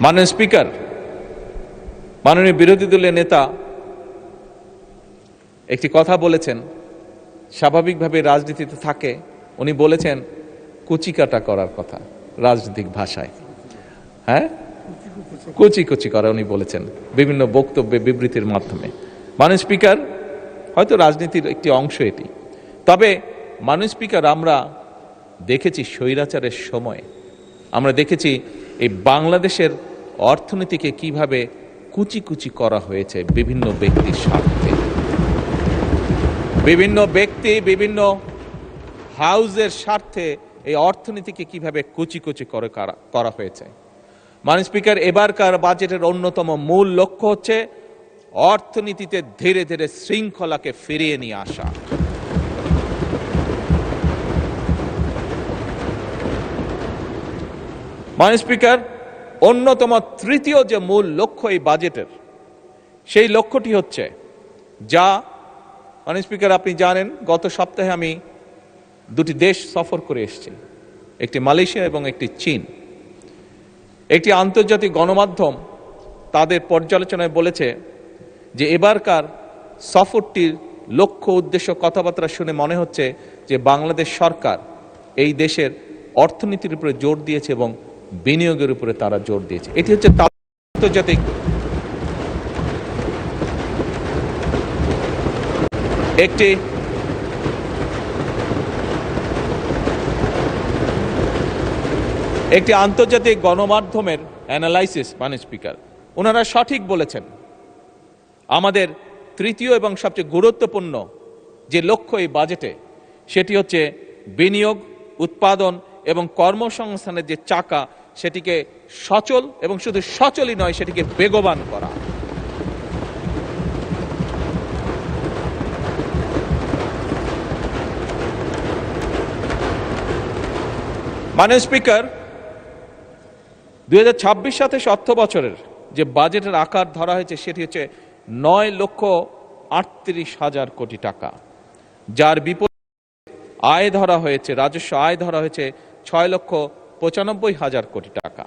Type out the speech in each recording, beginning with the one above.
মাননীয় স্পিকার, মাননীয় বিরোধী দলের নেতা একটি কথা বলেছেন, স্বাভাবিকভাবে রাজনীতিতে থাকে, উনি বলেছেন কুচিকাটা করার কথা রাজনৈতিক ভাষায়। হ্যাঁ, কুচি কুচি করা উনি বলেছেন বিভিন্ন বক্তব্যে, বিবৃতির মাধ্যমে। মাননীয় স্পিকার, হয়তো রাজনীতির একটি অংশ এটি, তবে মাননীয় স্পিকার, আমরা দেখেছি স্বৈরাচারের সময়, আমরা দেখেছি এই বাংলাদেশের অর্থনীতিকে কিভাবে কুচি কুচি করা হয়েছে বিভিন্ন ব্যক্তির স্বার্থে। বিভিন্ন ব্যক্তি, বিভিন্ন হাউজের স্বার্থে এই অর্থনীতিকে কিভাবে কুচি কুচি করে করা হয়েছে। মাননীয় স্পিকার, এবারকার বাজেটের অন্যতম মূল লক্ষ্য হচ্ছে অর্থনীতিতে ধীরে ধীরে শৃঙ্খলাকে ফিরিয়ে নিয়ে আসা। মাননীয় স্পিকার, অন্যতম তৃতীয় যে মূল লক্ষ্য এই বাজেটের, সেই লক্ষ্যটি হচ্ছে যা মাননীয় স্পিকার, আপনি জানেন গত সপ্তাহে আমি দুটি দেশ সফর করে এসেছি, একটি মালয়েশিয়া এবং একটি চীন। একটি আন্তর্জাতিক গণমাধ্যম তাদের পর্যালোচনায় বলেছে যে এবারকার সফরটির লক্ষ্য উদ্দেশ্য কথাবার্তা শুনে মনে হচ্ছে যে বাংলাদেশ সরকার এই দেশের অর্থনীতির উপরে জোর দিয়েছে এবং বিনিয়োগের উপরে তারা জোর দিয়েছে। এটি হচ্ছে আন্তর্জাতিক একটি আন্তর্জাতিক গণমাধ্যমের অ্যানালাইসিস। মাননীয় স্পিকার, ওনারা সঠিক বলেছেন, আমাদের তৃতীয় এবং সবচেয়ে গুরুত্বপূর্ণ যে লক্ষ্য এই বাজেটে, সেটি হচ্ছে বিনিয়োগ, উৎপাদন এবং কর্মসংস্থানের যে চাকা, সেটিকে সচল এবং শুধু সচলই নয়, সেটিকে বেগবান করা। মাননীয় স্পিকার, 2026-27 অর্থ বছরের যে বাজেটের আকার ধরা হয়েছে সেটি হচ্ছে 9,38,000 কোটি টাকা, যার বিপরীতে আয় ধরা হয়েছে, রাজস্ব আয় ধরা হয়েছে 6,95,000 কোটি টাকা।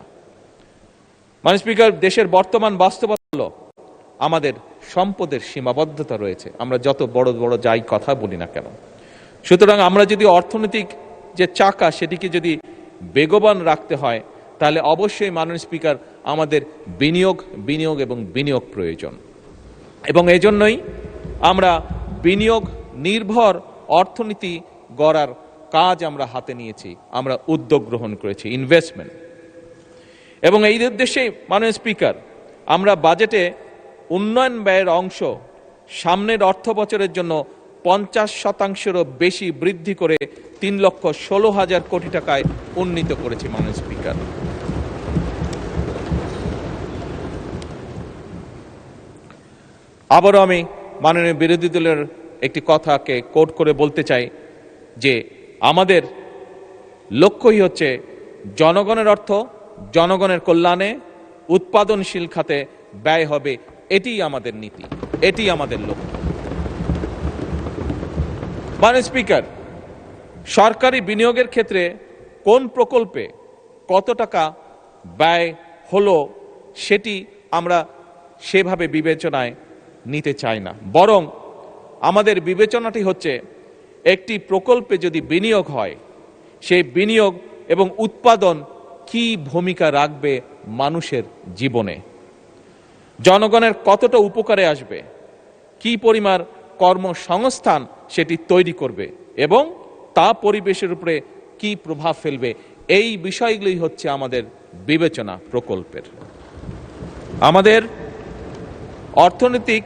মাননীয় স্পিকার, দেশের বর্তমান বাস্তবতা হলো আমাদের সম্পদের সীমাবদ্ধতা রয়েছে, আমরা যত বড় বড় যাই কথা বলি না কেন। সুতরাং আমরা যদি অর্থনৈতিক যে চাকা সেটিকে যদি বেগবান রাখতে হয়, তাহলে অবশ্যই মাননীয় স্পিকার আমাদের বিনিয়োগ এবং বিনিয়োগ প্রয়োজন, এবং এজন্যই আমরা বিনিয়োগ নির্ভর অর্থনীতি গড়ার কাজ আমরা হাতে নিয়েছি, আমরা উদ্যোগ গ্রহণ করেছি, ইনভেস্টমেন্ট। এবং এই উদ্দেশ্যে মাননীয় স্পিকার, আমরা বাজেটে উন্নয়ন ব্যয়ের অংশ সামনের অর্থ বছরের জন্য 50%-এরও বেশি বৃদ্ধি করে 3,16,000 কোটি টাকায় উন্নীত করেছি। মাননীয় স্পিকার, আবারও আমি মাননীয় বিরোধী দলের একটি কথাকে কোট করে বলতে চাই যে আমাদের লক্ষ্যই হচ্ছে জনগণের অর্থ জনগণের কল্যাণে, উৎপাদনশীল খাতে ব্যয় হবে, এটিই আমাদের নীতি, এটি আমাদের লক্ষ্য। মাননীয় স্পিকার, সরকারি বিনিয়োগের ক্ষেত্রে কোন প্রকল্পে কত টাকা ব্যয় হলো সেটি আমরা সেভাবে বিবেচনায় নিতে চাই না, বরং আমাদের বিবেচনাটি হচ্ছে একটি প্রকল্পে যদি বিনিয়োগ হয়, সেই বিনিয়োগ এবং উৎপাদন কি ভূমিকা রাখবে মানুষের জীবনে, জনগণের কতটা উপকারে আসবে, কি পরিমাণ কর্মসংস্থান সেটি তৈরি করবে এবং তা পরিবেশের উপরে কি প্রভাব ফেলবে, এই বিষয়গুলি হচ্ছে আমাদের বিবেচনা প্রকল্পের। আমাদের অর্থনৈতিক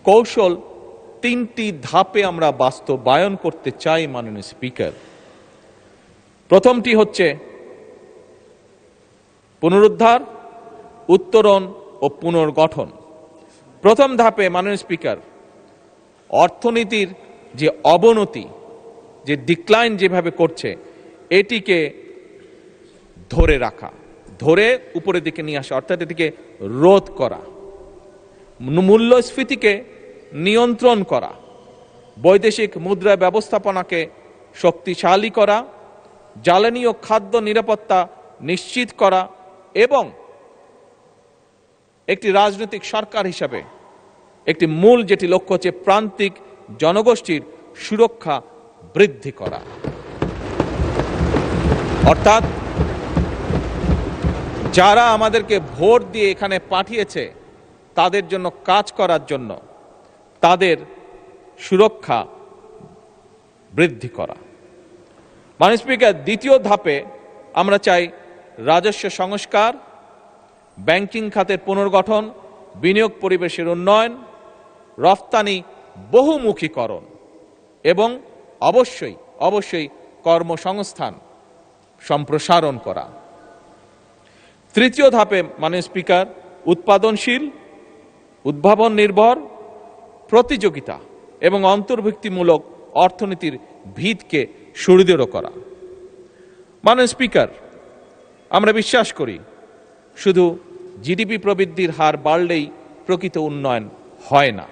কৌশল 3টি ধাপে আমরা বাস্তবায়ন করতে চাই। মাননীয় স্পিকার, প্রথমটি হচ্ছে পুনরুদ্ধার, উত্তরণ ও পুনর্গঠন। প্রথম ধাপে মাননীয় স্পিকার, অর্থনীতির যে অবনতি, যে ডিক্লাইন যেভাবে করছে, এটিকে ধরে রাখা, ধরে উপরের দিকে নিয়ে আসা, অর্থাৎ এটিকে রোধ করা, মূল্যস্ফীতিকে নিয়ন্ত্রণ করা, বৈদেশিক মুদ্রা ব্যবস্থাপনাকে শক্তিশালী করা, জ্বালানি ও খাদ্য নিরাপত্তা নিশ্চিত করা এবং একটি রাজনৈতিক সরকার হিসাবে একটি মূল যেটি লক্ষ্য হচ্ছে প্রান্তিক জনগোষ্ঠীর সুরক্ষা বৃদ্ধি করা, অর্থাৎ যারা আমাদেরকে ভোট দিয়ে এখানে পাঠিয়েছে তাদের জন্য কাজ করার জন্য তাদের সুরক্ষা বৃদ্ধি করা। মাননীয় স্পিকার, দ্বিতীয় ধাপে আমরা চাই রাজস্ব সংস্কার, ব্যাংকিং খাতের পুনর্গঠন, বিনিয়োগ পরিবেশের উন্নয়ন, রফতানি বহুমুখীকরণ এবং অবশ্যই কর্মসংস্থান সম্প্রসারণ করা। তৃতীয় ধাপে মাননীয় স্পিকার উৎপাদনশীল, উদ্ভাবন নির্ভর, প্রতিযোগিতা এবং অন্তর্ভুক্তিমূলক অর্থনীতির ভিতকে সুদৃঢ় করা। মাননীয় স্পিকার, আমরা বিশ্বাস করি শুধু জিডিপি প্রবৃদ্ধির হার বাড়লেই প্রকৃত উন্নয়ন হয় না।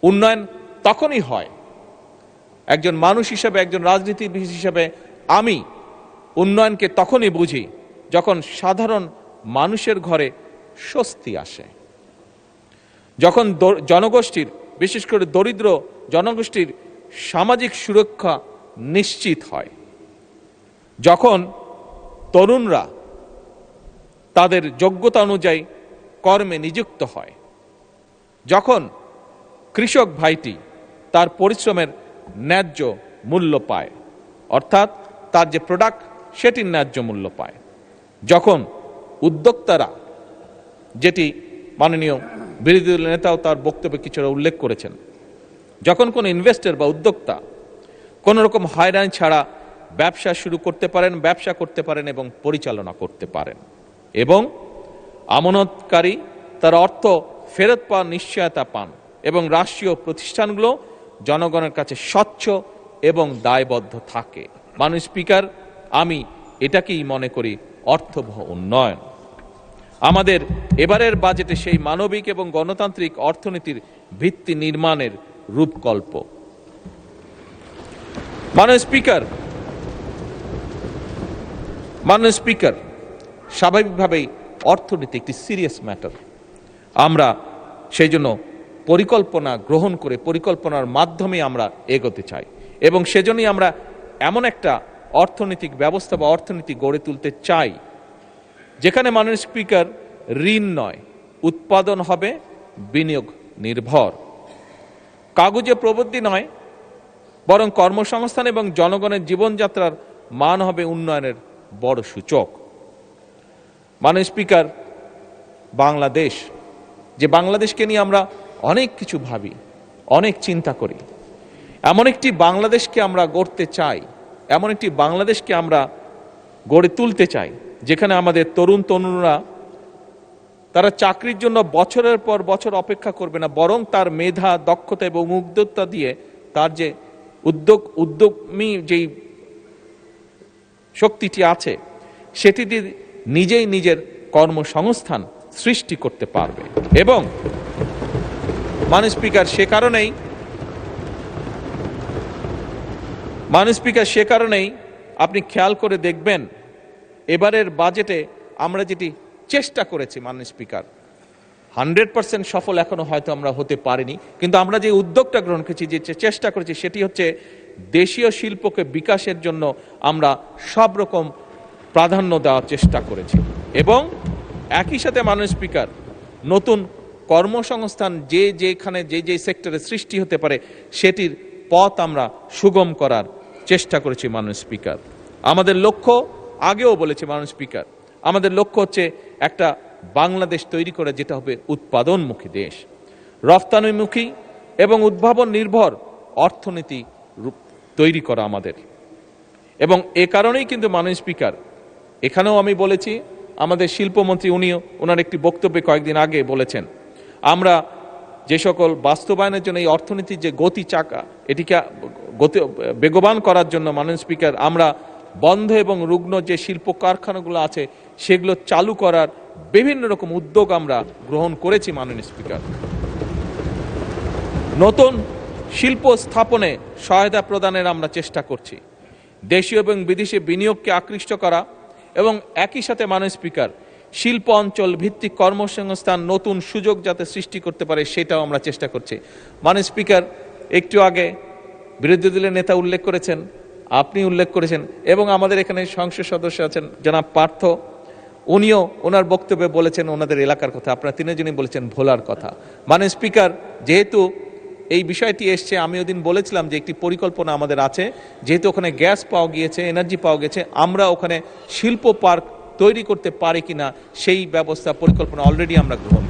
উন্নয়ন তখনই হয়, একজন মানুষ হিসেবে, একজন রাজনীতিবিদ হিসেবে আমি উন্নয়নকে তখনই বুঝি যখন সাধারণ মানুষের ঘরে স্বস্তি আসে, যখন জনগোষ্ঠীর, বিশেষ করে দরিদ্র জনগোষ্ঠীর সামাজিক সুরক্ষা নিশ্চিত হয়, যখন তরুণরা তাদের যোগ্যতা অনুযায়ী কর্মে নিযুক্ত হয়, যখন কৃষক ভাইটি তার পরিশ্রমের ন্যায্য মূল্য পায়, অর্থাৎ তার যে প্রোডাক্ট সেটির ন্যায্য মূল্য পায়, যখন উদ্যোক্তারা, যেটি মাননীয় বিরোধী দলের নেতাও তার বক্তব্যে কিছুটা উল্লেখ করেছেন, যখন কোনো ইনভেস্টর বা উদ্যোক্তা কোনো রকম হয়রানি ছাড়া ব্যবসা শুরু করতে পারেন, ব্যবসা করতে পারেন এবং পরিচালনা করতে পারেন, এবং আমানতকারী তার অর্থ ফেরত পাওয়ার নিশ্চয়তা পান, এবং রাষ্ট্রীয় প্রতিষ্ঠানগুলো জনগণের কাছে স্বচ্ছ এবং দায়বদ্ধ থাকে। মাননীয় স্পিকার, আমি এটাকেই মনে করি অর্থবহ উন্নয়ন। আমাদের এবারের বাজেটে সেই মানবিক এবং গণতান্ত্রিক অর্থনীতির ভিত্তি নির্মাণের রূপকল্প। মাননীয় স্পিকার, স্বাভাবিকভাবেই অর্থনীতি একটি সিরিয়াস ম্যাটার। আমরা সেই জন্য পরিকল্পনা গ্রহণ করে পরিকল্পনার মাধ্যমে আমরা এগোতে চাই, এবং সেজন্যই আমরা এমন একটা অর্থনৈতিক ব্যবস্থা বা অর্থনীতি গড়ে তুলতে চাই যেখানে মাননীয় স্পিকার ঋণ নয়, উৎপাদন হবে বিনিয়োগ নির্ভর, কাগজে প্রবৃদ্ধি নয়, বরং কর্মসংস্থান এবং জনগণের জীবনযাত্রার মান হবে উন্নয়নের বড় সূচক। মাননীয় স্পিকার, বাংলাদেশ, যে বাংলাদেশকে নিয়ে আমরা অনেক কিছু ভাবি, অনেক চিন্তা করি, এমন একটি বাংলাদেশকে আমরা গড়তে চাই, এমন একটি বাংলাদেশকে আমরা গড়ে তুলতে চাই যেখানে আমাদের তরুণরা তারা চাকরির জন্য বছরের পর বছর অপেক্ষা করবে না, বরং তার মেধা, দক্ষতা এবং উদ্যোক্তা দিয়ে তার যে উদ্যমী যেই শক্তিটি আছে সেটি দিয়ে নিজেই নিজের কর্মসংস্থান সৃষ্টি করতে পারবে। এবং মাননীয় স্পিকার, সে কারণেই আপনি খেয়াল করে দেখবেন এবারের বাজেটে আমরা যেটি চেষ্টা করেছি, মাননীয় স্পিকার, 100% সফল এখনো হয়তো আমরা হতে পারিনি, কিন্তু আমরা যে উদ্যোগটা গ্রহণ করেছি, যে চেষ্টা করেছি, সেটি হচ্ছে দেশীয় শিল্পকে বিকাশের জন্য আমরা সব রকম প্রাধান্য দেওয়ার চেষ্টা করেছি, এবং একই সাথে মাননীয় স্পিকার নতুন কর্মসংস্থান যেখানে যে সেক্টরে সৃষ্টি হতে পারে সেটির পথ আমরা সুগম করার চেষ্টা করেছি। মাননীয় স্পিকার, আমাদের লক্ষ্য, আগেও বলেছি মাননীয় স্পিকার, আমাদের লক্ষ্য হচ্ছে একটা বাংলাদেশ তৈরি করা যেটা হবে উৎপাদনমুখী দেশ, রফতানিমুখী এবং উদ্ভাবন নির্ভর অর্থনীতি তৈরি করা আমাদের। এবং এ কারণেই কিন্তু মাননীয় স্পিকার, এখানেও আমি বলেছি, আমাদের শিল্পমন্ত্রী ওনার একটি বক্তব্যে কয়েকদিন আগে বলেছেন, আমরা যে সকল বাস্তবায়নের জন্য এই অর্থনীতির যে গতি চাকা, এটিকে বেগবান করার জন্য মাননীয় স্পিকার আমরা বন্ধ এবং রুগ্ন যে শিল্প কারখানাগুলো আছে সেগুলো চালু করার বিভিন্ন রকম উদ্যোগ আমরা গ্রহণ করেছি। মাননীয় স্পিকার, নতুন শিল্প স্থাপনে সহায়তা প্রদানের আমরা চেষ্টা করছি, দেশীয় এবং বিদেশি বিনিয়োগকে আকৃষ্ট করা, এবং একই সাথে মাননীয় স্পিকার শিল্প অঞ্চল ভিত্তিক কর্মসংস্থান, নতুন সুযোগ যাতে সৃষ্টি করতে পারে সেটাও আমরা চেষ্টা করছি। মাননীয় স্পিকার, একটু আগে বিরোধী দলের নেতা উল্লেখ করেছেন, আপনি উল্লেখ করেছেন, এবং আমাদের এখানে সংসদ সদস্য আছেন জনাব পার্থ, উনিও ওনার বক্তব্যে বলেছেন ওনাদের এলাকার কথা, আপনারা তিনজনই বলেছেন ভোলার কথা। মাননীয় স্পিকার, যেহেতু এই বিষয়টি এসছে, আমি ওদিন বলেছিলাম যে একটি পরিকল্পনা আমাদের আছে, যেহেতু ওখানে গ্যাস পাওয়া গিয়েছে, এনার্জি পাওয়া গেছে, আমরা ওখানে শিল্প পার্ক তৈরি করতে পারি কিনা সেই ব্যবস্থা পরিকল্পনা অলরেডি আমরা গ্রহণ